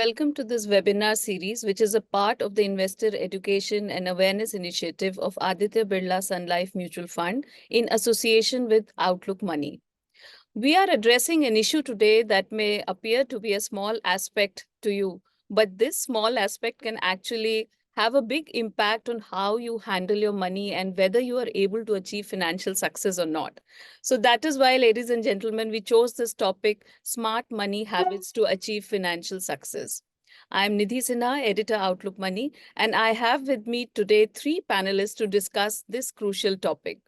welcome to this webinar series, which is a part of the Investor Education and Awareness Initiative of Aditya Birla Sun Life Mutual Fund in association with Outlook Money. We are addressing an issue today that may appear to be a small aspect to you, but this small aspect can actually have a big impact on how you handle your money and whether you are able to achieve financial success or not. So that is why, ladies and gentlemen, we chose this topic, smart money habits to achieve financial success. I am Nidhi Sinha, editor Outlook Money, and I have with me today three panelists to discuss this crucial topic.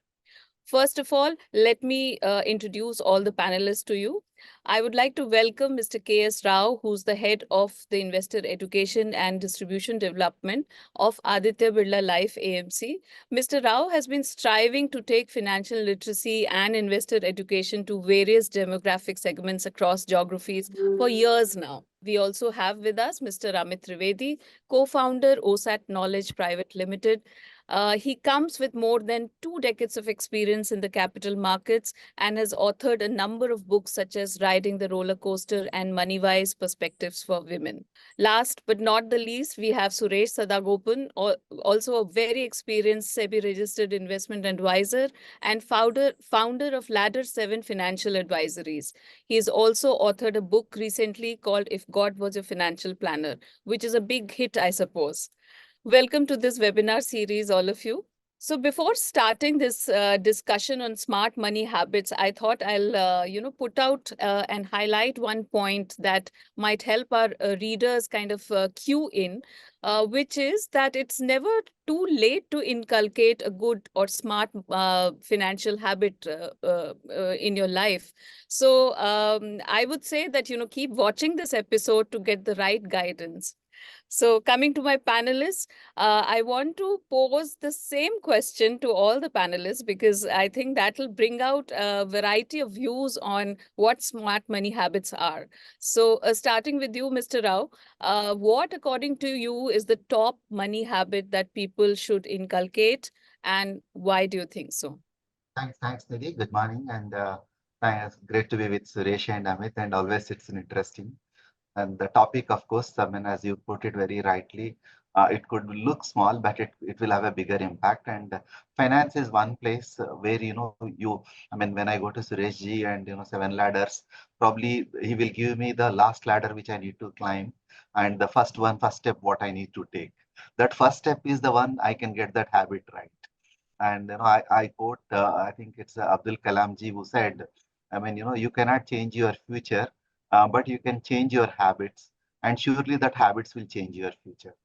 First of all, let me introduce all the panelists to you. I would like to welcome Mr. K.S. Rao, who's the head of the Investor Education and Distribution Development of Aditya Birla Life AMC. Mr. Rao has been striving to take financial literacy and investor education to various demographic segments across geographies for years now. We also have with us Mr. Amit Trivedi, co-founder OSAT Knowledge Private Limited. He comes with more than 2 decades of experience in the capital markets and has authored a number of books such as Riding the Roller Coaster and Money-Wise Perspectives for Women. Last but not the least, we have Suresh Sadagopan, also a very experienced SEBI-registered investment advisor and founder of Ladder 7 Financial Advisories. He has also authored a book recently called If God Was Your Financial Planner, which is a big hit, I suppose. Welcome to this webinar series, all of you. So before starting this discussion on smart money habits, I thought I'll, put out and highlight one point that might help our readers kind of cue in, which is that it's never too late to inculcate a good or smart financial habit in your life. So I would say that, keep watching this episode to get the right guidance. So coming to my panelists, I want to pose the same question to all the panelists because I think that will bring out a variety of views on what smart money habits are. So starting with you, Mr. Rao, what according to you is the top money habit that people should inculcate and why do you think so? Thanks, Nidhi. Good morning, and thanks. Great to be with Suresh and Amit, and always it's an interesting. And the topic, of course, I mean, as you put it very rightly, it could look small, but it will have a bigger impact. And finance is one place where I mean, when I go to Suresh ji and seven ladders, probably he will give me the last ladder which I need to climb, and the first step, what I need to take. That first step is the one I can get that habit right. And I quote, I think it's Abdul Kalam ji who said, I mean, you cannot change your future, but you can change your habits, and surely that habits will change your future.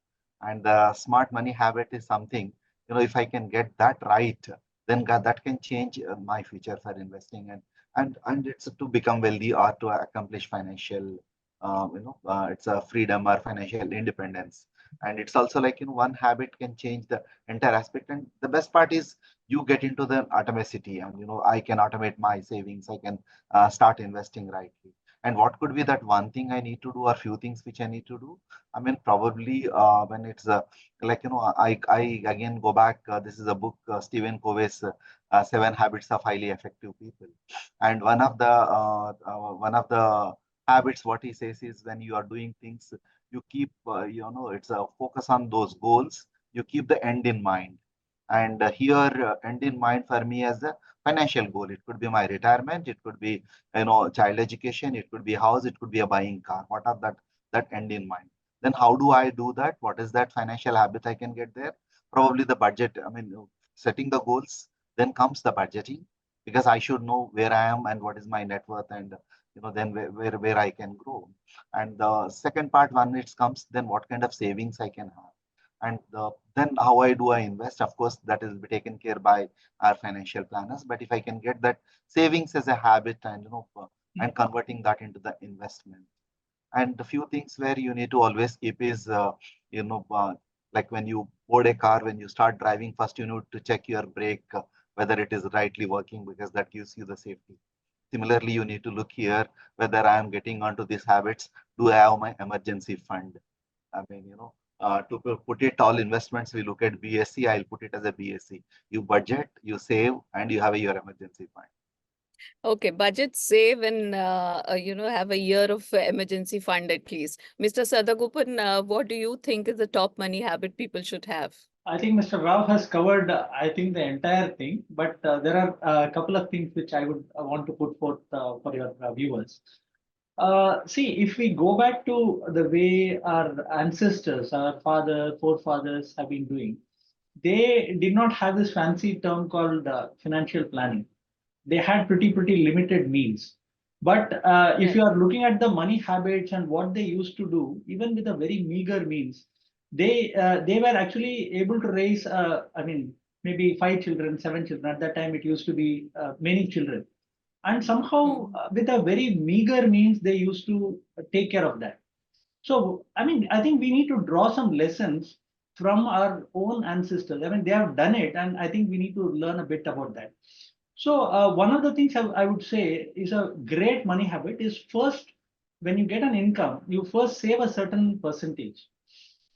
And the smart money habit is something, if I can get that right, then that can change my future for investing and it's to become wealthy or to accomplish financial, it's a freedom or financial independence. And it's also like one habit can change the entire aspect. And the best part is you get into the atomicity, and I can automate my savings. I can start investing rightly. And what could be that one thing I need to do, or few things which I need to do? I mean, probably when it's like I again go back. This is a book, Stephen Covey's Seven Habits of Highly Effective People, and one of the habits what he says is when you are doing things, you keep it's a focus on those goals. You keep the end in mind, and here end in mind for me as a financial goal. It could be my retirement, it could be child education, it could be a house, it could be a buying car. What are that end in mind? Then how do I do that? What is that financial habit I can get there? Probably the budget. I mean, setting the goals, then comes the budgeting, because I should know where I am and what is my net worth, and then where I can grow. And the second part, when it comes, then what kind of savings I can have, and then how I invest. Of course, that is be taken care by our financial planners. But if I can get that savings as a habit, and and converting that into the investment. And the few things where you need to always keep is you know uh, like when you board a car, when you start driving, first you need to check your brake, whether it is rightly working, because that gives you the safety. Similarly, you need to look here whether I am getting onto these habits. Do I have my emergency fund? I mean, to put it all investments, we look at BSC. I'll put it as a BSC. You budget, you save, and you have your emergency fund. Okay, budget, save, and have a year of emergency fund at least. Mr. Sadagopan, what do you think is the top money habit people should have? I think Mr. Rao has covered, I think, the entire thing, but there are a couple of things which I would want to put forth for your viewers. See, if we go back to the way our ancestors, our forefathers have been doing, they did not have this fancy term called financial planning. They had pretty limited means. But if Right. you are looking at the money habits and what they used to do, even with a very meager means, they were actually able to raise, I mean, maybe 5 children, 7 children. At that time, it used to be many children, and somehow Hmm. with a very meager means they used to take care of that. So, I mean, I think we need to draw some lessons from our own ancestors. I mean, they have done it, and I think we need to learn a bit about that. So, one of the things I would say is a great money habit is first, when you get an income, you first save a certain percentage.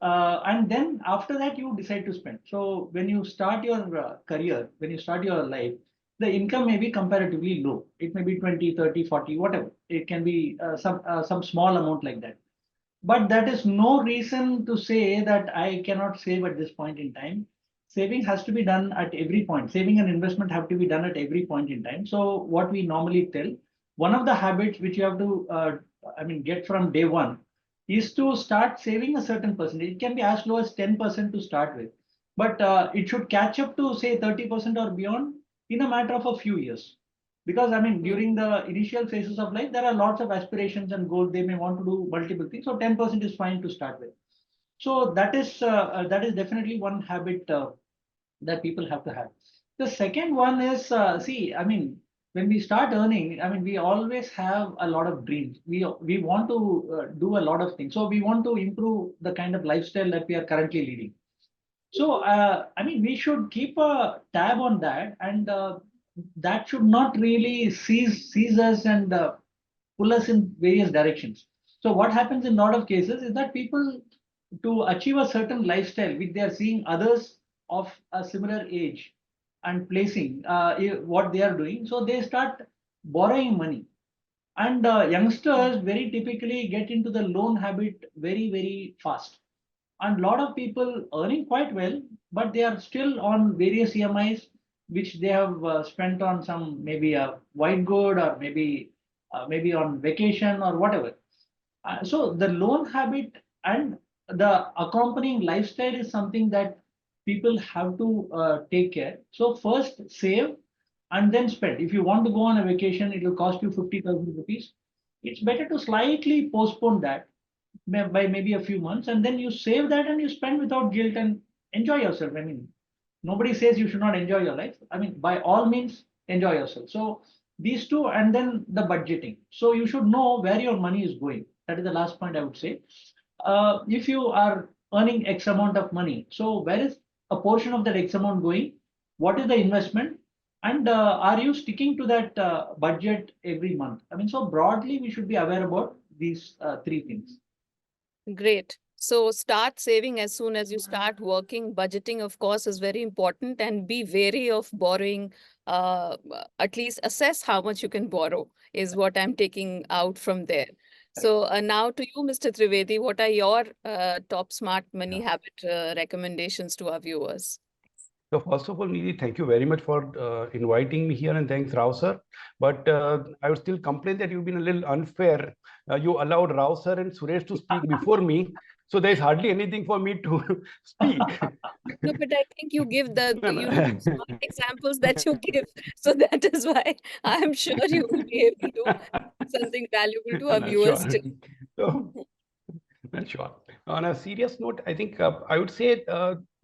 And then after that, you decide to spend. So, when you start your career, when you start your life, the income may be comparatively low. It may be 20, 30, 40, whatever. It can be some small amount like that, but that is no reason to say that I cannot save at this point in time. Saving has to be done at every point. Saving and investment have to be done at every point in time. So what we normally tell, one of the habits which you have to, I mean, get from day one is to start saving a certain percentage. It can be as low as 10% to start with, but it should catch up to say 30% or beyond in a matter of a few years. Because I mean, Hmm. during the initial phases of life, there are lots of aspirations and goals. They may want to do multiple things. So 10% is fine to start with. So that is definitely one habit that people have to have. The second one is, see, I mean, when we start earning, I mean, we always have a lot of dreams. We want to do a lot of things. So we want to improve the kind of lifestyle that we are currently leading. So, I mean, we should keep a tab on that, and that should not really seize us and pull us in various directions. So, what happens in a lot of cases is that people, to achieve a certain lifestyle, which they are seeing others of a similar age and placing what they are doing, so they start borrowing money. And youngsters very typically get into the loan habit very fast, and a lot of people earning quite well, but they are still on various EMIs, which they have spent on some maybe a white good, or maybe on vacation or whatever. So the loan habit and the accompanying lifestyle is something that people have to take care. So first save and then spend. If you want to go on a vacation, it will cost you 50,000 rupees. It's better to slightly postpone that by maybe a few months, and then you save that and you spend without guilt and enjoy yourself. I mean, nobody says you should not enjoy your life. I mean, by all means, enjoy yourself. So these two, and then the budgeting. So you should know where your money is going. That is the last point I would say. If you are earning X amount of money, so where is a portion of that X amount going? What is the investment? And are you sticking to that budget every month? I mean, so broadly, we should be aware about these three things. Great. So start saving as soon as you start working. Budgeting, of course, is very important, and be wary of borrowing. At least assess how much you can borrow, is what I'm taking out from there. So now to you, Mr. Trivedi, what are your top smart money Yeah. habit recommendations to our viewers? So first of all, Nidhi, thank you very much for inviting me here, and thanks, Rao sir. But I would still complain that you've been a little unfair. You allowed Rao sir and Suresh to speak before me, so there's hardly anything for me to speak. No, but I think you give No, the smart examples that you give. So that is why I'm sure you will be able to something valuable to our no, viewers sure. too. So, sure. On a serious note, I think I would say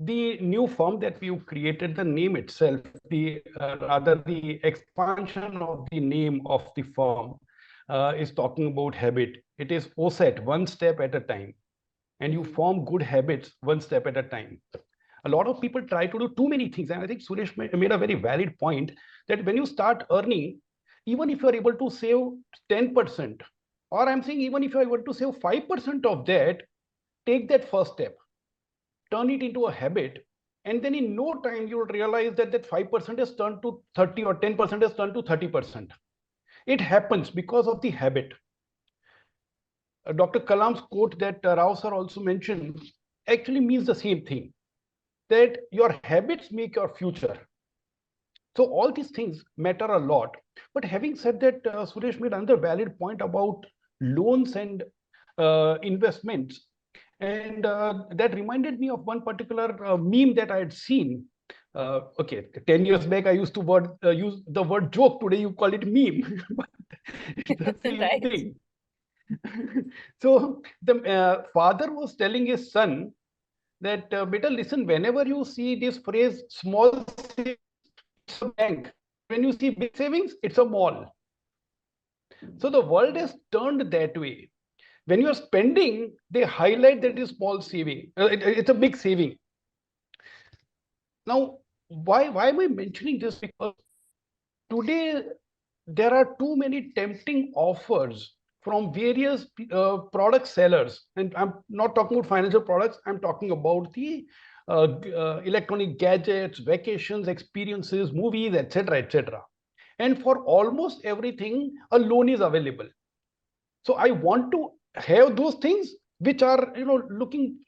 the new firm that we've created, the name itself, the rather the expansion of the name of the firm is talking about habit. It is OSET, one step at a time, and you Hmm. form good habits one step at a time. A lot of people try to do too many things, and I think Suresh made a very valid point that when you start earning, even if you're able to save 10%, or I'm saying even if you're able to save 5% of that, take that first step, turn it into a habit, and then in no time you'll realize that that 5% has turned to 30, or 10% has turned to 30%. It happens because of the habit. Dr. Kalam's quote that Rao sir also mentioned actually means the same thing, that your habits make your future. So all these things matter a lot. But having said that, Suresh made another valid point about loans and investments. And that reminded me of one particular meme that I had seen. Okay, 10 years back, I used to use the word joke. Today, you call it meme. But it's the same Right. thing. So the father was telling his son that, better listen, whenever you see this phrase, small savings, it's a bank. When you see big savings, it's a mall. So the world has turned that way. When you are spending, they highlight that it is small saving. It's a big saving. Now, why am I mentioning this? Because today there are too many tempting offers from various product sellers, and I'm not talking about financial products. I'm talking about the electronic gadgets, vacations, experiences, movies, etc., etc. And for almost everything, a loan is available. So I want to have those things which are, looking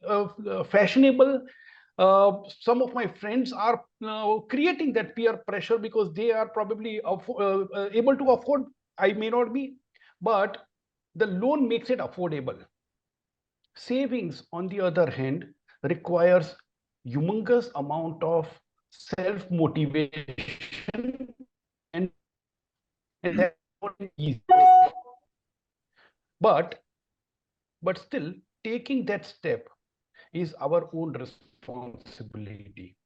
fashionable. Some of my friends are creating that peer pressure because they are probably able to afford. I may not be, but the loan makes it affordable. Savings, on the other hand, requires humongous amount of self motivation, and and that's not easy. But still, taking that step is our own responsibility.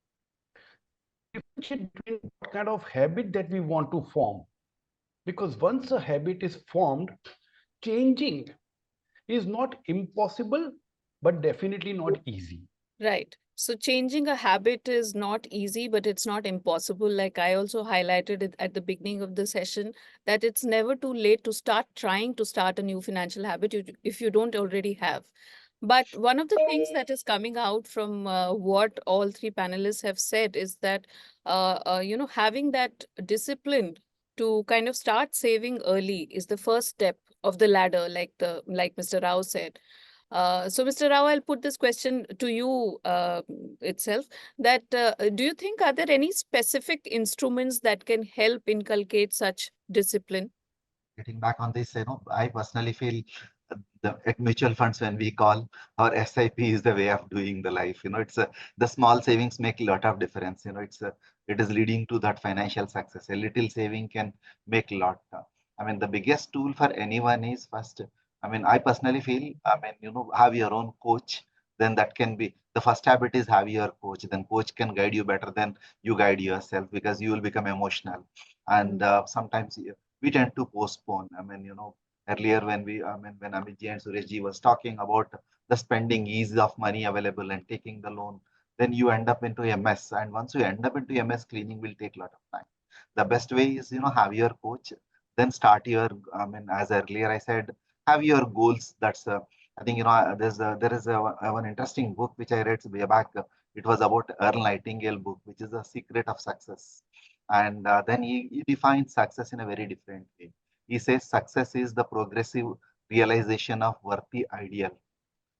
Differentiate between what kind of habit that we want to form, because once a habit is formed, changing is not impossible, but definitely not easy. Right. So changing a habit is not easy, but it's not impossible. Like I also highlighted it at the beginning of the session, that it's never too late to start trying to start a new financial habit if you don't already have. But one of the things that is coming out from what all three panelists have said is that, having that discipline to kind of start saving early is the first step of the ladder, like Mr. Rao said. So, Mr. Rao, I'll put this question to you itself. That do you think, are there any specific instruments that can help inculcate such discipline? Getting back on this, I personally feel at mutual funds, when we call our SIP, is the way of doing the life. The small savings make a lot of difference. It is leading to that financial success. A little saving can make a lot. I mean, the biggest tool for anyone is first. I mean, I personally feel, I mean, have your own coach. Then that can be the first habit is have your coach. Then coach can guide you better than you guide yourself, because you will become emotional. And sometimes we tend to postpone. I mean, earlier when Amit ji and Suresh ji was talking about the spending ease of money available and taking the loan, then you end up into a mess. And once you end up into a mess, cleaning will take a lot of time. The best way is, have your coach, then start your, I mean, as earlier I said, have your goals. That's, I think, there is one interesting book which I read way back. It was about Earl Nightingale book, which is The Secret of Success. And then he defines success in a very different way. He says success is the progressive realization of worthy ideal.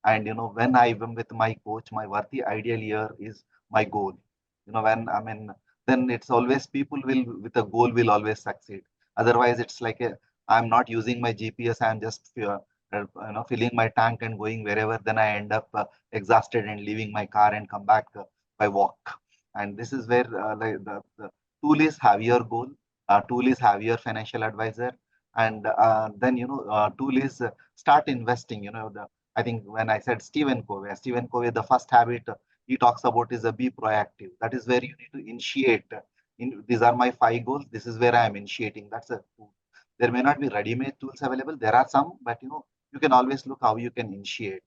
And when I am with my coach, my worthy ideal here is my goal. When I mean, then it's always people will with a goal will always succeed. Otherwise, it's like I'm not using my GPS. I'm just filling my tank and going wherever. Then I end up exhausted and leaving my car and come back by walk. And this is where like the tool is have your goal. Tool is have your financial advisor, and then tool is start investing. I think when I said Stephen Covey, the first habit he talks about is a be proactive. That is where you need to initiate. These are my 5 goals. This is where I am initiating. That's a tool. There may not be ready-made tools available. There are some, but you can always look how you can initiate,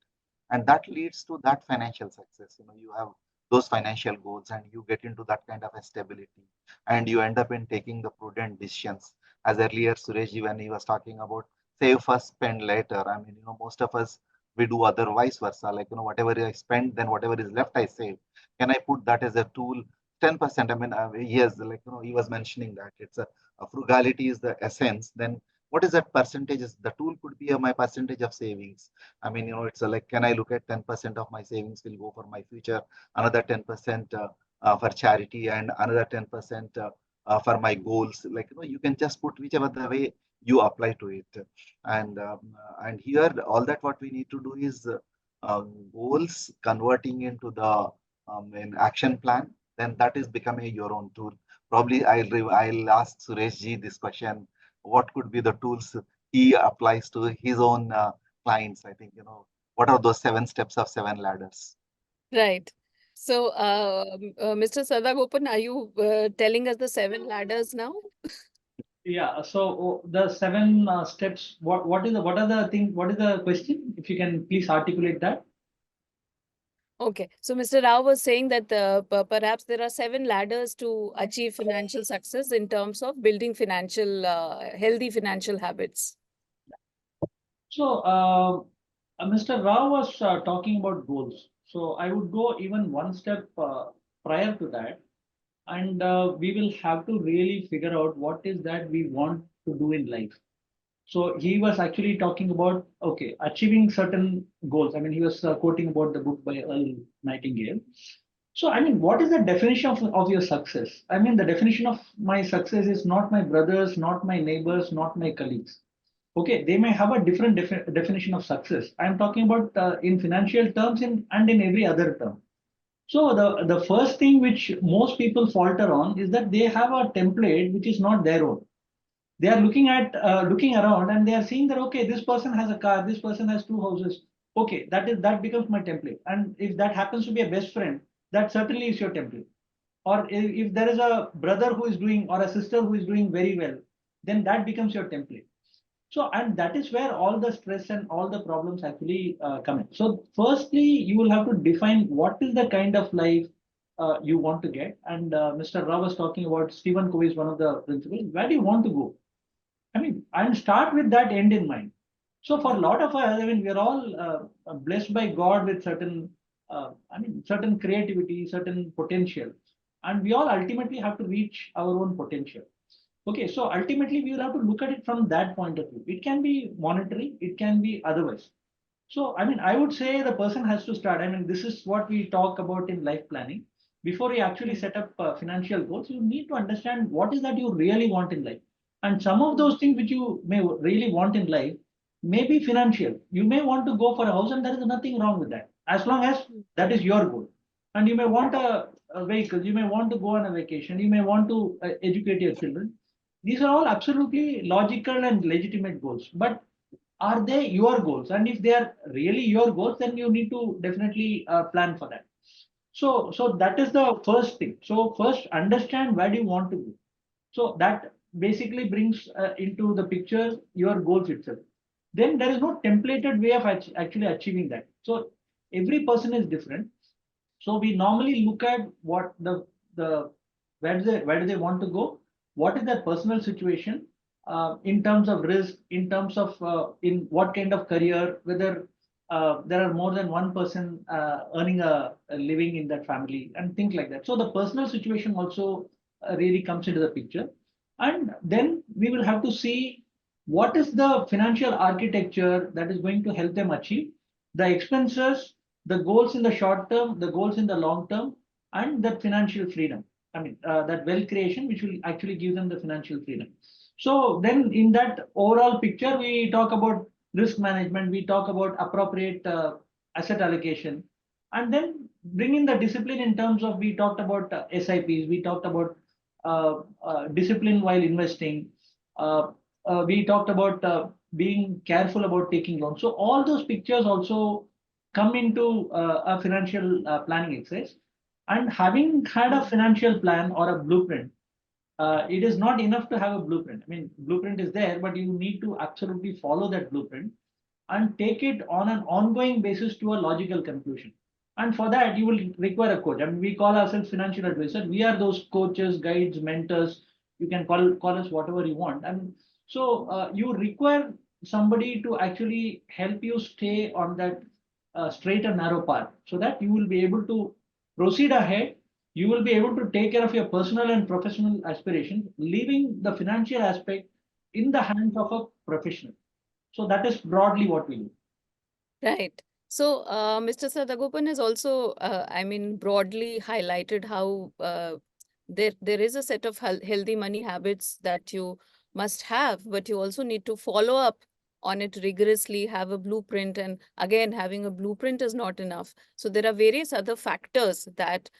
and that leads to that financial success. You have those financial goals, and you get into that kind of a stability, and you end up in taking the prudent decisions. As earlier, Sureshji, when he was talking about save first, spend later. I mean, most of us we do other vice versa. Like, whatever I spend, then whatever is left, I save. Can I put that as a tool? 10%. I mean, yes, like, he was mentioning that it's a frugality is the essence. Then what is that percentage? The tool could be my percentage of savings. I mean, it's like, can I look at 10% of my savings will go for my future, another 10% for charity, and another 10% for my goals. Like, you can just put whichever the way you apply to it. And here, all that what we need to do is goals converting into the an action plan. Then that is becoming your own tool. Probably I'll ask Suresh ji this question: what could be the tools he applies to his own clients? I think, what are those 7 steps of 7 ladders? Right. So, Mr. Sadagopan, are you telling us the 7 ladders now? Yeah, so the 7 steps, what are the thing, what is the question? If you can please articulate that. Okay. So, Mr. Rao was saying that perhaps there are 7 ladders to achieve financial success in terms of building healthy financial habits. So Mr. Rao was talking about goals. So I would go even one step prior to that, and we will have to really figure out what is that we want to do in life. So he was actually talking about, okay, achieving certain goals. I mean, he was quoting about the book by Earl Nightingale. So, I mean, what is the definition of your success? I mean, the definition of my success is not my brothers, not my neighbors, not my colleagues. Okay, they may have a different definition of success. I'm talking about in financial terms and in every other term. So the first thing which most people falter on is that they have a template which is not their own. They are looking around and they are seeing that, okay, this person has a car, this person has 2 houses. Okay, that becomes my template. And if that happens to be a best friend, that certainly is your template. Or if there is a brother who is doing or a sister who is doing very well, then that becomes your template. So, and that is where all the stress and all the problems actually come in. So, firstly, you will have to define what is the kind of life you want to get. And Mr. Rao was talking about Stephen Covey is one of the principles. Where do you want to go? I mean, and start with that end in mind. So, for a lot of us, I mean, we are all blessed by God with certain creativity, certain potential, and we all ultimately have to reach our own potential. Okay, so ultimately we will have to look at it from that point of view. It can be monetary, it can be otherwise. So, I mean, I would say the person has to start. I mean, this is what we talk about in life planning. Before you actually set up financial goals, you need to understand what is that you really want in life. And some of those things which you may really want in life may be financial. You may want to go for a house, and there is nothing wrong with that, as long as that is your goal. And you may want a vehicle, you may want to go on a vacation, you may want to educate your children. These are all absolutely logical and legitimate goals. But are they your goals? And if they are really your goals, then you need to definitely plan for that. So that is the first thing. So first understand where do you want to go. So that basically brings into the picture your goals itself. Then there is no templated way of actually achieving that. So every person is different. So we normally look at what the where do they want to go? What is their personal situation in terms of risk, in terms of in what kind of career, whether there are more than one person earning a living in that family, and things like that. So the personal situation also really comes into the picture, and then we will have to see what is the financial architecture that is going to help them achieve the expenses, the goals in the short term, the goals in the long term, and that financial freedom. I mean, that wealth creation, which will actually give them the financial freedom. So then in that overall picture, we talk about risk management, we talk about appropriate asset allocation, and then bring in the discipline in terms of, we talked about SIPs, we talked about discipline while investing, uh, we talked about being careful about taking loans. So all those pictures also come into a financial planning exercise. And having had a financial plan or a blueprint, it is not enough to have a blueprint. I mean, blueprint is there, but you need to absolutely follow that blueprint and take it on an ongoing basis to a logical conclusion. And for that, you will require a coach. I mean, we call ourselves financial advisor. We are those coaches, guides, mentors. You can call us whatever you want. And so you require somebody to actually help you stay on that straight and narrow path, so that you will be able to proceed ahead. You will be able to take care of your personal and professional aspirations, leaving the financial aspect in the hands of a professional. So that is broadly what we do. Right. So, Mr. Sadagopan has also, I mean, broadly highlighted how there is a set of healthy money habits that you must have, but you also need to follow up on it rigorously, have a blueprint, and again, having a blueprint is not enough. So there are various other factors that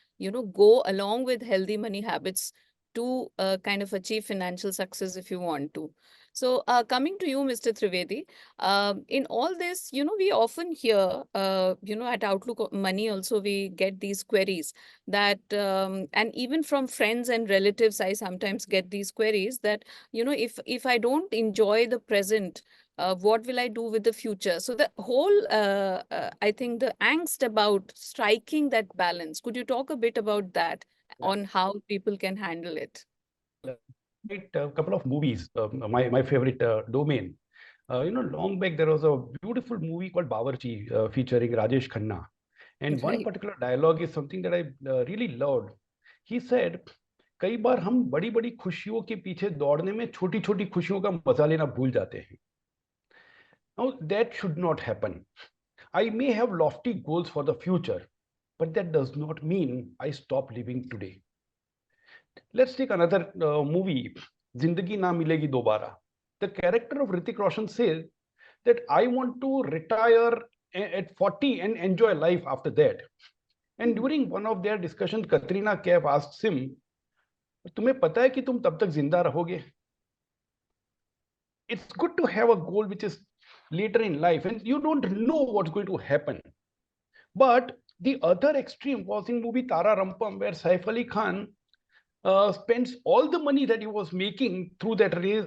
go along with healthy money habits to kind of achieve financial success if you want to. So, coming to you, Mr. Trivedi, in all this, we often hear, at Outlook Money also, we get these queries that, and even from friends and relatives, I sometimes get these queries that, if I don't enjoy the present, what will I do with the future? So the whole, I think the angst about striking that balance, could you talk a bit about that on how people can handle it? Right, a couple of movies, my favorite domain. Long back there was a beautiful movie called Bawarchi featuring Rajesh Khanna. And one Right. particular dialogue is something that I really loved. He said, कई बार हम बड़ी बड़ी खुशियों के पीछे दौड़ने में छोटी छोटी खुशियों का मजा लेना भूल जाते हैं. Now that should not happen. I may have lofty goals for the future, but that does not mean I stop living today. Let's take another movie, Zindagi Na Milegi Dobara. The character of Hrithik Roshan says that I want to retire at 40 and enjoy life after that. And during one of their discussions, Katrina Kaif asks him, तुम्हें पता है कि तुम तब तक जिंदा रहोगे? It's good to have a goal which is later in life and you don't know what's going to happen. But the other extreme was in movie Tara Rampam, where Saif Ali Khan spends all the money that he was making through that race,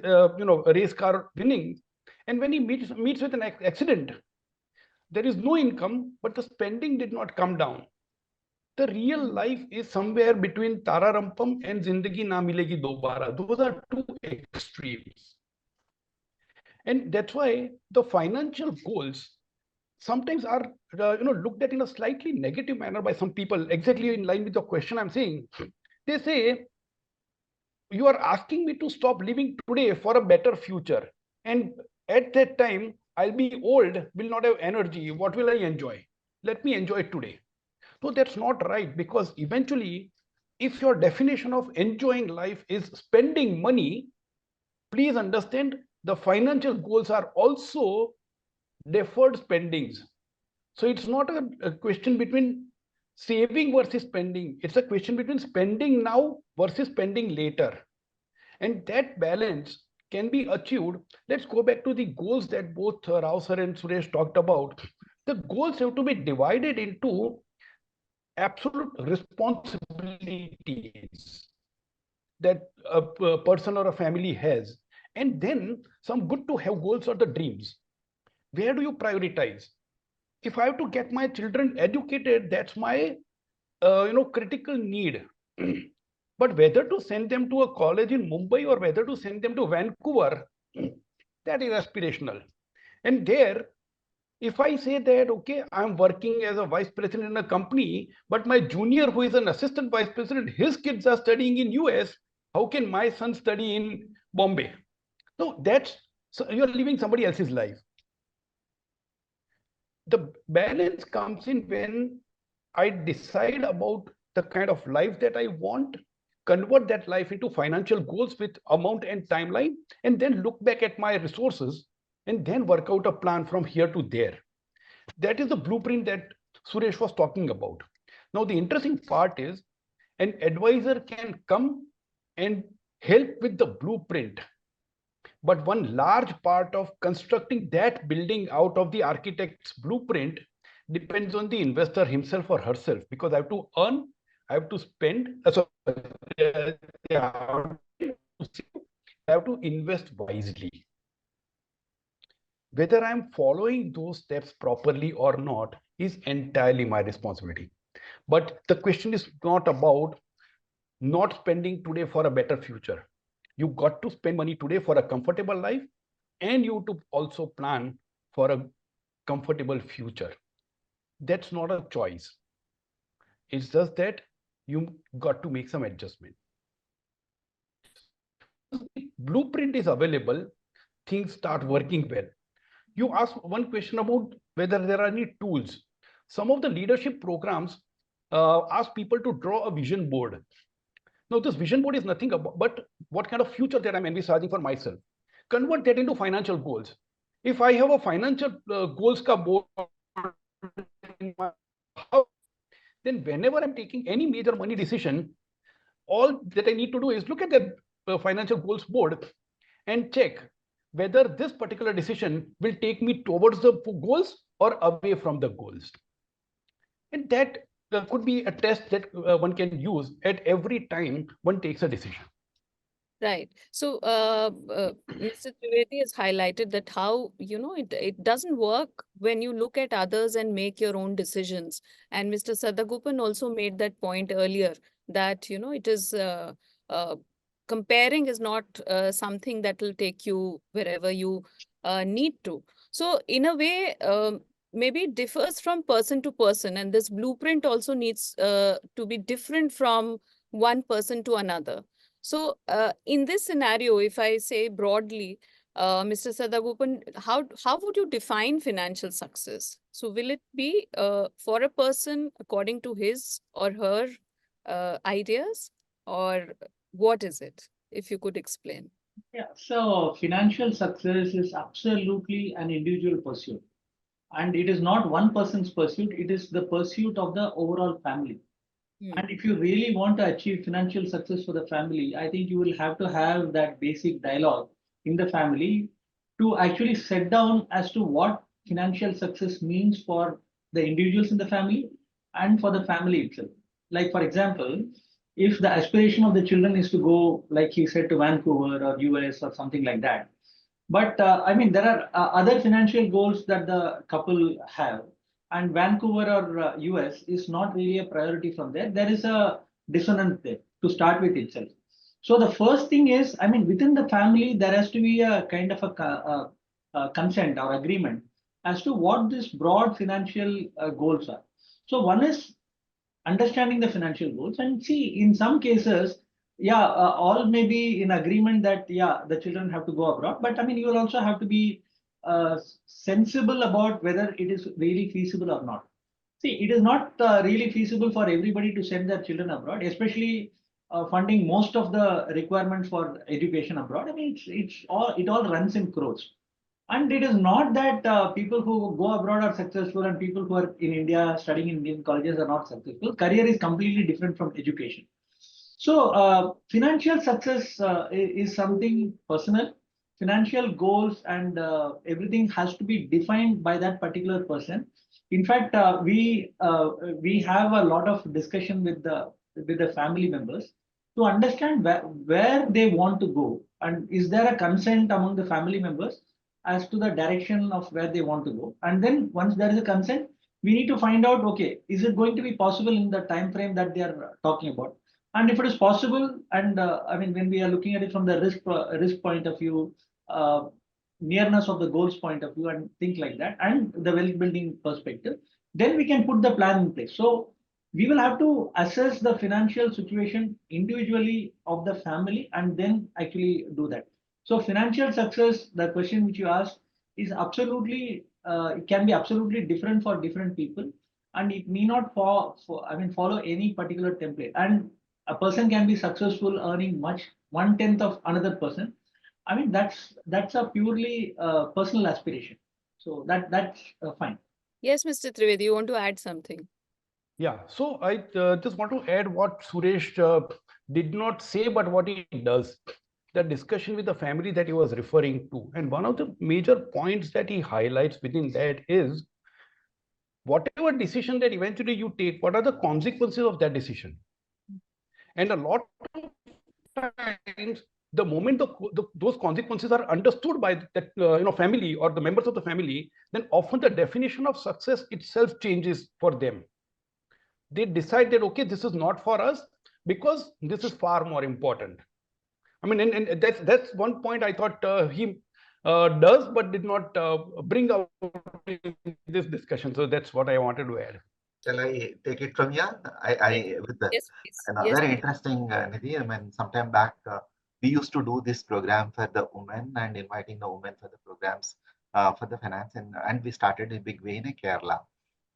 race car winning. And when he meets with an accident, there is no income, but the spending did not come down. The real life is somewhere between Tara Rampam and Zindagi Na Milegi Dobara. Those are two extremes. And that's why the financial goals sometimes are looked at in a slightly negative manner by some people, exactly in line with the question I'm saying. They say, you are asking me to stop living today for a better future. And at that time, I'll be old, will not have energy. What will I enjoy? Let me enjoy it today. So that's not right, because eventually, if your definition of enjoying life is spending money, please understand the financial goals are also deferred spendings. So it's not a question between saving versus spending. It's a question between spending now versus spending later. And that balance can be achieved. Let's go back to the goals that both Rao sir and Suresh talked about. The goals have to be divided into absolute responsibilities that a person or a family has, and then some good to have goals or the dreams. Where do you prioritize? If I have to get my children educated, that's my critical need. But whether to send them to a college in Mumbai or whether to send them to Vancouver, that is aspirational. And there, if I say that, okay, I'm working as a vice president in a company, but my junior who is an assistant vice president, his kids are studying in US, how can my son study in Bombay? No, so you're living somebody else's life. The balance comes in when I decide about the kind of life that I want, convert that life into financial goals with amount and timeline, and then look back at my resources and then work out a plan from here to there. That is the blueprint that Suresh was talking about. Now, the interesting part is an advisor can come and help with the blueprint. But one large part of constructing that building out of the architect's blueprint depends on the investor himself or herself, because I have to earn, I have to spend, I have to invest wisely. Whether I'm following those steps properly or not is entirely my responsibility. But the question is not about not spending today for a better future. You got to spend money today for a comfortable life, and you to also plan for a comfortable future. That's not a choice. It's just that you got to make some adjustment. blueprint is available, things start working well. You asked one question about whether there are any tools. Some of the leadership programs ask people to draw a vision board. Now, this vision board is nothing about but what kind of future that I'm envisaging for myself. Convert that into financial goals. If I have a financial goals ka board in my house, then whenever I'm taking any major money decision, all that I need to do is look at the financial goals board and check whether this particular decision will take me towards the goals or away from the goals. And that could be a test that one can use at every time one takes a decision. Right. So, Mr. Trivedi has highlighted that how, it doesn't work when you look at others and make your own decisions. And Mr. Sadagopan also made that point earlier that, it is uh, comparing is not something that will take you wherever you need to. So, in a way, maybe it differs from person to person, and this blueprint also needs to be different from one person to another. So, in this scenario, if I say broadly, Mr. Sadagopan, how would you define financial success? So, will it be for a person according to his or her ideas, or what is it? If you could explain. Yeah, so financial success is absolutely an individual pursuit. And it is not one person's pursuit, it is the pursuit of the overall family. And if you really want to achieve financial success for the family, I think you will have to have that basic dialogue in the family to actually set down as to what financial success means for the individuals in the family and for the family itself. Like, for example, if the aspiration of the children is to go, like he said, to Vancouver or US or something like that. But I mean, there are other financial goals that the couple have, and Vancouver or US is not really a priority from there. There is a dissonance there to start with itself. So the first thing is, I mean, within the family, there has to be a kind of a consent or agreement as to what these broad financial goals are. So one is understanding the financial goals, and see, in some cases, yeah, all may be in agreement that, yeah, the children have to go abroad, but I mean, you will also have to be sensible about whether it is really feasible or not. See, it is not really feasible for everybody to send their children abroad, especially funding most of the requirements for education abroad. I mean, it all runs in crores. And it is not that people who go abroad are successful and people who are in India studying in Indian colleges are not successful. Career is completely different from education. So, financial success is something personal. Financial goals and everything has to be defined by that particular person. In fact, we have a lot of discussion with the family members to understand where they want to go, and is there a consent among the family members as to the direction of where they want to go. And then once there is a consent, we need to find out, okay, is it going to be possible in the time frame that they are talking about? And if it is possible, and I mean, when we are looking at it from the risk point of view, uh, nearness of the goals point of view, and think like that, and the wealth building perspective, then we can put the plan in place. So we will have to assess the financial situation individually of the family and then actually do that. So financial success, the question which you asked, is absolutely, it can be absolutely different for different people, and it may not follow any particular template. And a person can be successful earning much one tenth of another person. I mean, that's a purely personal aspiration. So that's fine. Yes, Mr. Trivedi, you want to add something? Yeah, so I just want to add what Suresh did not say, but what he does. The discussion with the family that he was referring to. And one of the major points that he highlights within that is whatever decision that eventually you take, what are the consequences of that decision? And a lot of times, the moment those consequences are understood by that family or the members of the family, then often the definition of success itself changes for them. They decide that, okay, this is not for us because this is far more important. I mean, and that's one point I thought he does, but did not bring out in this discussion. So that's what I wanted to add. Shall I take it from here? Yes, I with the yes, please. Yes, very please. interesting, Nidhi. I mean, sometime back, we used to do this program for the women and inviting the women for the programs for the finance, and we started a big way in Kerala.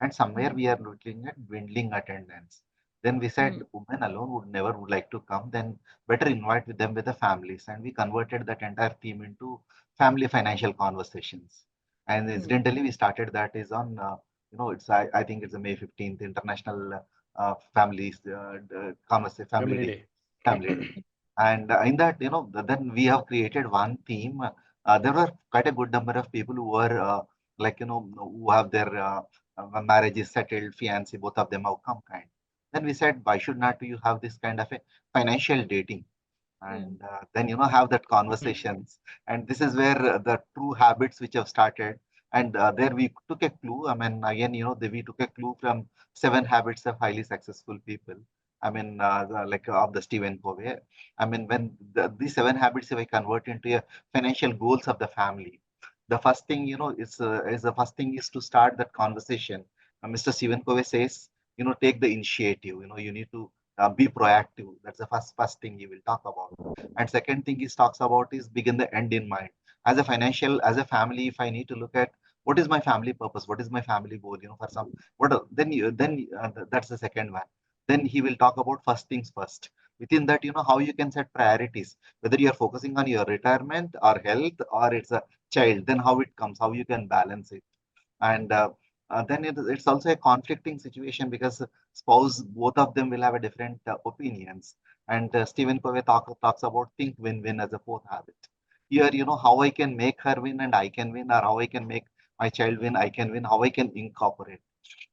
And somewhere we are looking at dwindling attendance. Then we said Mm, women alone would never would like to come. Then better invite with them with the families, and we converted that entire theme into family financial conversations. And mm, incidentally, we started that is on it's I think it's the May 15th International Families Family Family Day, day. Family Day. And in that, then we have created one theme. There were quite a good number of people who were who have their marriage is settled, fiancé, both of them have come kind. Then we said, why should not you have this kind of a financial dating? mm, And then have that conversations, and this is where the true habits which have started. And there we took a clue. I mean, again, we took a clue from 7 habits of highly successful people. I mean, of the Stephen Covey. I mean, when these 7 habits, if I convert into a financial goals of the family, the first thing is the first thing is to start that conversation. Mr. Stephen Covey says, take the initiative. You need to be proactive. That's the first thing he will talk about. And second thing he talks about is begin the end in mind. As a family, if I need to look at what is my family purpose, what is my family goal, for some, that's the second one. Then he will talk about first things first. Within that, how you can set priorities, whether you are focusing on your retirement or health or it's a child, then how it comes, how you can balance it. And then it's also a conflicting situation because spouse, both of them will have a different opinions. And Stephen Covey talks about think win-win as a fourth habit. Here, how I can make her win and I can win, or how I can make my child win, I can win, how I can incorporate.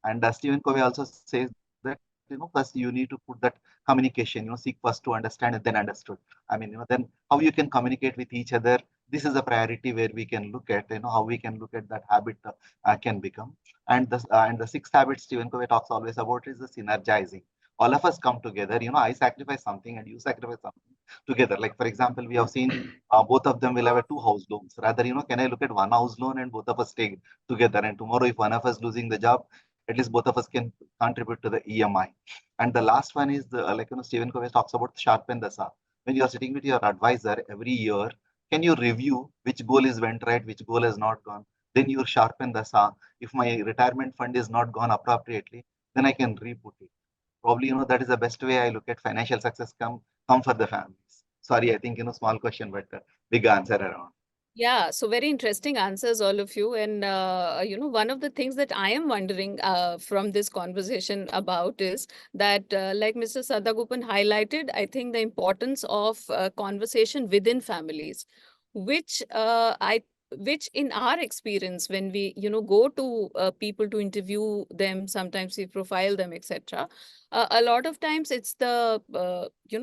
And Stephen Covey also says that, first you need to put that communication, seek first to understand and then understood. I mean, then how you can communicate with each other. This is a priority where we can look at, how we can look at that habit can become. And the sixth habit Stephen Covey talks always about is the synergizing. All of us come together. I sacrifice something and you sacrifice something together. Like for example, we have seen both of them will have a 2 house loans. Rather, can I look at 1 house loan and both of us stay together? And tomorrow, if one of us losing the job, at least both of us can contribute to the EMI. And the last one is the Stephen Covey talks about sharpen the saw. When you are sitting with your advisor every year, can you review which goal is went right, which goal has not gone? Then you sharpen the saw. If my retirement fund is not gone appropriately, then I can re-put it. Probably, that is the best way I look at financial success come for the families. Sorry, I think, small question, but big answer around. Yeah, so very interesting answers, all of you. And, one of the things that I am wondering from this conversation about is that, like Mr. Sadagopan highlighted, I think the importance of conversation within families, which which in our experience, when we, go to people to interview them, sometimes we profile them, etc. A lot of times it's the,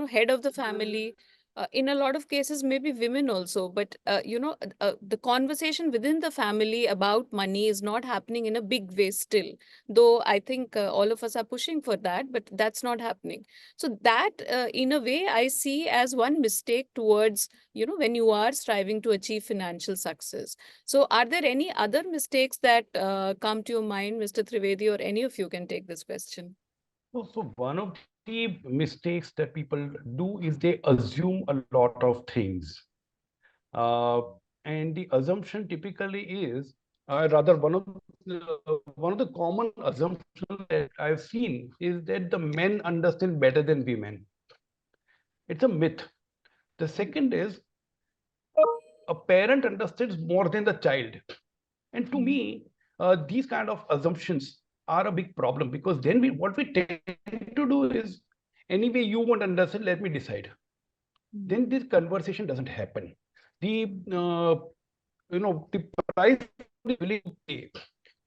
head of the family, in a lot of cases maybe women also, but the conversation within the family about money is not happening in a big way still, though I think all of us are pushing for that, but that's not happening. So that, in a way, I see as one mistake towards, when you are striving to achieve financial success. So are there any other mistakes that come to your mind, Mr. Trivedi, or any of you can take this question? So one of the mistakes that people do is they assume a lot of things. Uh, and the assumption typically is, rather one of the common assumptions that I've seen is that the men understand better than women. It's a myth. The second is a parent understands more than the child. And to me, these kind of assumptions are a big problem, because then what we tend to do is, anyway, you won't understand, let me decide. Then this conversation doesn't happen. The the price is willing to pay.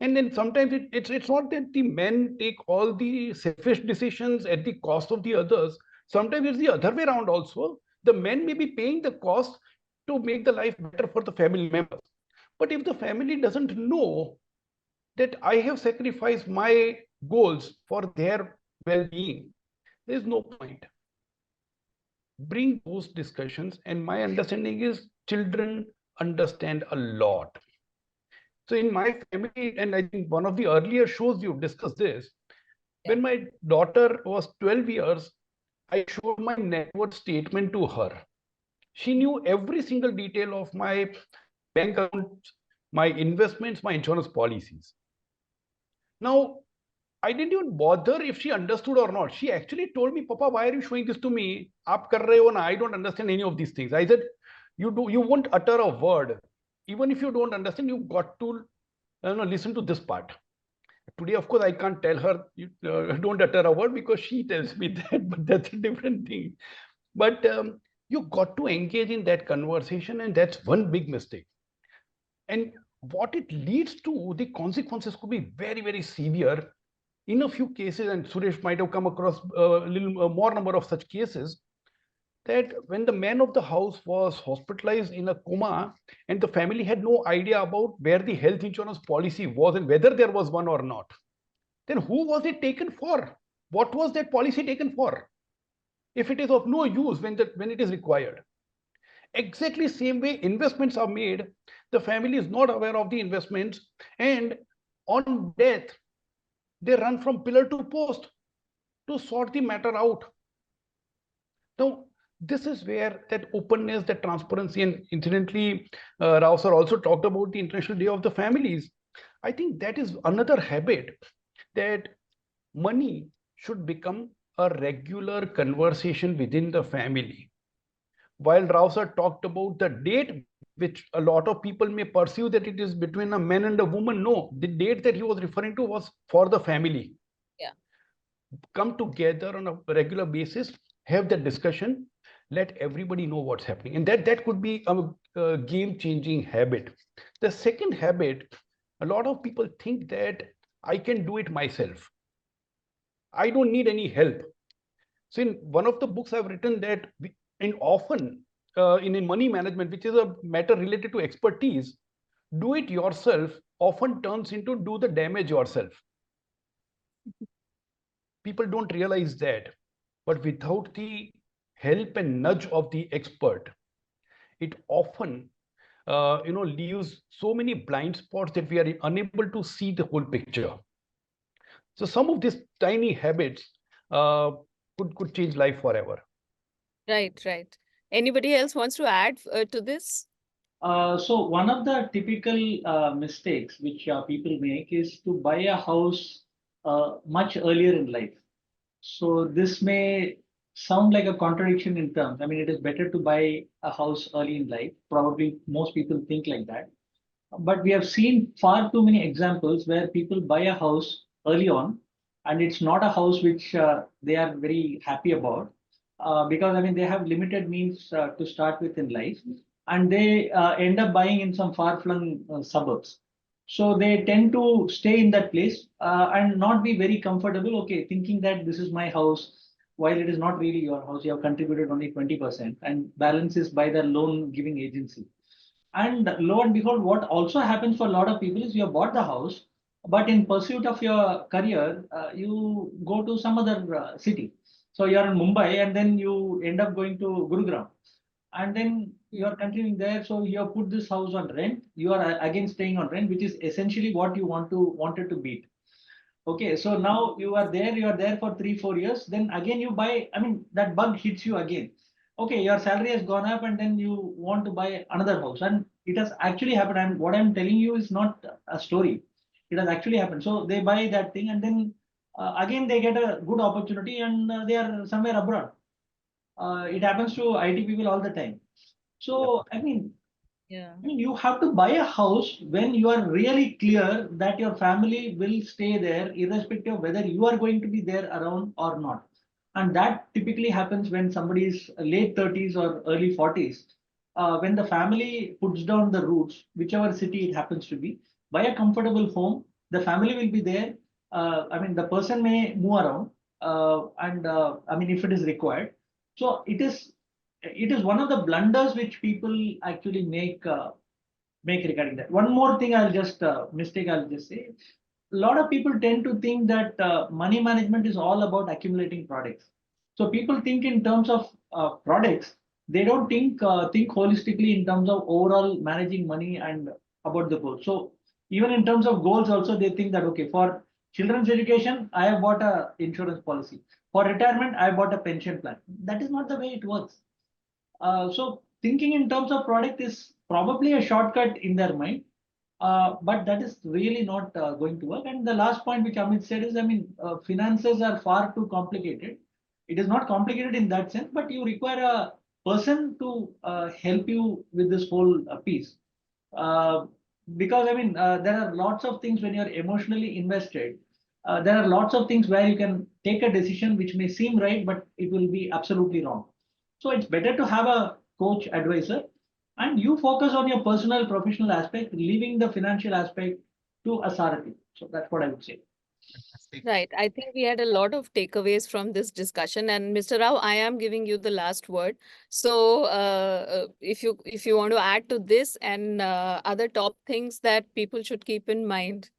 And then sometimes it's not that the men take all the selfish decisions at the cost of the others. Sometimes it's the other way around also. The men may be paying the cost to make the life better for the family members. But if the family doesn't know that I have sacrificed my goals for their well-being, there is no point. Bring those discussions, and my understanding is children understand a lot. So in my family, and I think one of the earlier shows you've discussed this, Yeah. when my daughter was 12 years, I showed my net worth statement to her. She knew every single detail of my bank accounts, my investments, my insurance policies. Now, I didn't even bother if she understood or not. She actually told me, Papa, why are you showing this to me? Aap kar rahe ho na? I don't understand any of these things. I said, you won't utter a word. Even if you don't understand, you've got to listen to this part. Today, of course, I can't tell her, don't utter a word because she tells me that, but that's a different thing. But you got to engage in that conversation, and that's one big mistake. And what it leads to, the consequences could be very, very severe in a few cases. And Suresh might have come across a little more number of such cases, that when the man of the house was hospitalized in a coma and the family had no idea about where the health insurance policy was and whether there was one or not, then who was it taken for? What was that policy taken for? If it is of no use when it is required. Exactly same way investments are made, the family is not aware of the investments, and on death they run from pillar to post to sort the matter out. Now, this is where that openness, that transparency, and incidentally, Rao sir also talked about the International Day of the Families. I think that is another habit, that money should become a regular conversation within the family. While Rao sir talked about the date, which a lot of people may perceive that it is between a man and a woman, no, the date that he was referring to was for the family. Yeah. Come together on a regular basis, have that discussion, let everybody know what's happening, and that could be a game changing habit. The second habit, a lot of people think that I can do it myself, I don't need any help. So in one of the books I've written that and often in money management, which is a matter related to expertise, do it yourself often turns into do the damage yourself. People don't realize that, but without the help and nudge of the expert, it often leaves so many blind spots that we are unable to see the whole picture. So some of these tiny habits could change life forever. Right, right. Anybody else wants to add to this? So one of the typical mistakes which people make is to buy a house much earlier in life. So this may sound like a contradiction in terms. I mean, it is better to buy a house early in life. Probably most people think like that. But we have seen far too many examples where people buy a house early on, and it's not a house which they are very happy about, because I mean they have limited means to start with in life, and they end up buying in some far-flung suburbs. So they tend to stay in that place and not be very comfortable. Okay, thinking that this is my house, while it is not really your house. You have contributed only 20%, and balance is by the loan giving agency. And lo and behold, what also happens for a lot of people is you have bought the house, but in pursuit of your career, you go to some other city. So you're in Mumbai, and then you end up going to Gurugram, and then you're continuing there. So you have put this house on rent. You are again staying on rent, which is essentially what you wanted to beat. Okay, so now you are there for 3, 4 years. Then again you buy, I mean, that bug hits you again. Okay, your salary has gone up and then you want to buy another house. And it has actually happened. And what I'm telling you is not a story. It has actually happened. So they buy that thing and then again they get a good opportunity and they are somewhere abroad. It happens to IT people all the time. So, Yeah. I mean, you have to buy a house when you are really clear that your family will stay there, irrespective of whether you are going to be there around or not. And that typically happens when somebody is late 30s or early 40s. When the family puts down the roots, whichever city it happens to be, buy a comfortable home, the family will be there. I mean, the person may move around, and I mean, if it is required. So it is one of the blunders which people actually make regarding that. One more thing I'll just say. A lot of people tend to think that money management is all about accumulating products. So people think in terms of products. They don't think holistically in terms of overall managing money and about the goals. So even in terms of goals, also they think that okay, for children's education, I have bought a insurance policy. For retirement, I bought a pension plan. That is not the way it works. So thinking in terms of product is probably a shortcut in their mind. But that is really not going to work. And the last point which Amit said is, I mean, finances are far too complicated. It is not complicated in that sense, but you require a person to help you with this whole piece. Uh, because I mean, there are lots of things when you're emotionally invested. There are lots of things where you can take a decision which may seem right, but it will be absolutely wrong. So it's better to have a coach advisor and you focus on your personal professional aspect, leaving the financial aspect to a Sarathi. So that's what I would say. Fantastic. Right. I think we had a lot of takeaways from this discussion. And Mr. Rao, I am giving you the last word. So if you want to add to this and other top things that people should keep in mind.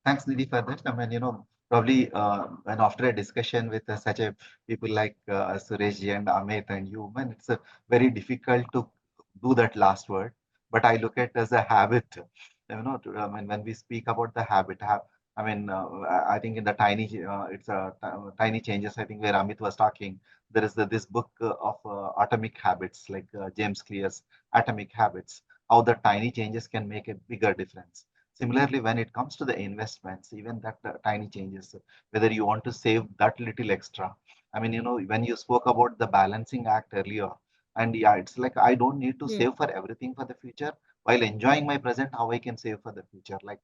Thanks, Nidhi, for that. I mean, probably and after a discussion with such a people like Suresh ji and Amit and you, man, it's very difficult to do that last word. But I look at it as a habit. I mean, when we speak about the habit, I mean, I think in the it's tiny changes. I think where Amit was talking, there is this book of atomic habits, like James Clear's Atomic Habits, how the tiny changes can make a bigger difference. Similarly, when it comes to the investments, even that tiny changes, whether you want to save that little extra. I mean, when you spoke about the balancing act earlier, and yeah, it's like I don't need to Hmm. save for everything for the future while enjoying my present, how I can save for the future. Like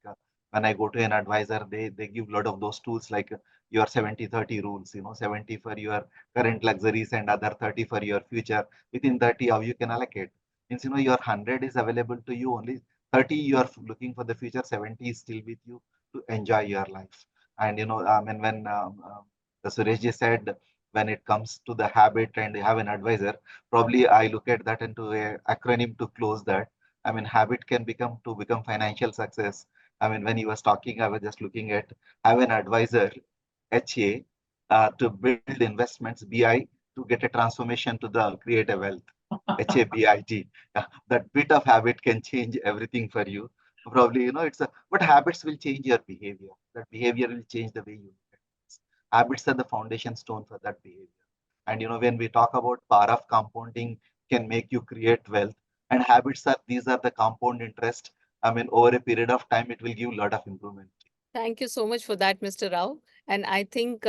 when I go to an advisor, they give a lot of those tools like your 70-30 rules, 70 for your current luxuries and other 30 for your future. Within 30, how you can allocate. Means, your 100 is available to you only 30 you are looking for the future, 70 is still with you to enjoy your life. And and when the Suresh said when it comes to the habit and you have an advisor, probably I look at that into a acronym to close that. I mean, habit can become financial success. I mean, when he was talking, I was just looking at have an advisor, HA, to build investments, BI, to get a transformation to the create a wealth, HABIT. That bit of habit can change everything for you. Probably, but habits will change your behavior. That behavior will change the way you look at things. Habits are the foundation stone for that behavior. And when we talk about power of compounding can make you create wealth, and habits are these are the compound interest. I mean, over a period of time, it will give a lot of improvement. Thank you so much for that, Mr. Rao. And I think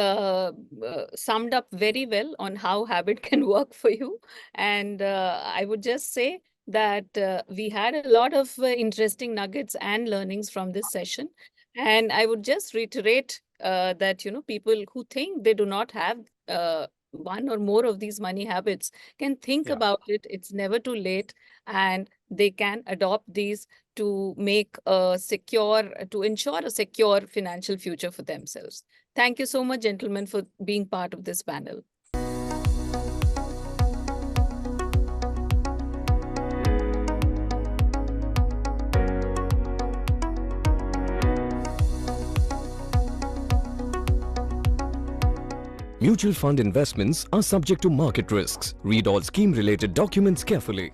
summed up very well on how habit can work for you. And I would just say that we had a lot of interesting nuggets and learnings from this session. And I would just reiterate that, people who think they do not have one or more of these money habits can think Yeah. about it. It's never too late. And they can adopt these to ensure a secure financial future for themselves. Thank you so much, gentlemen, for being part of this panel. Mutual fund investments are subject to market risks. Read all scheme-related documents carefully.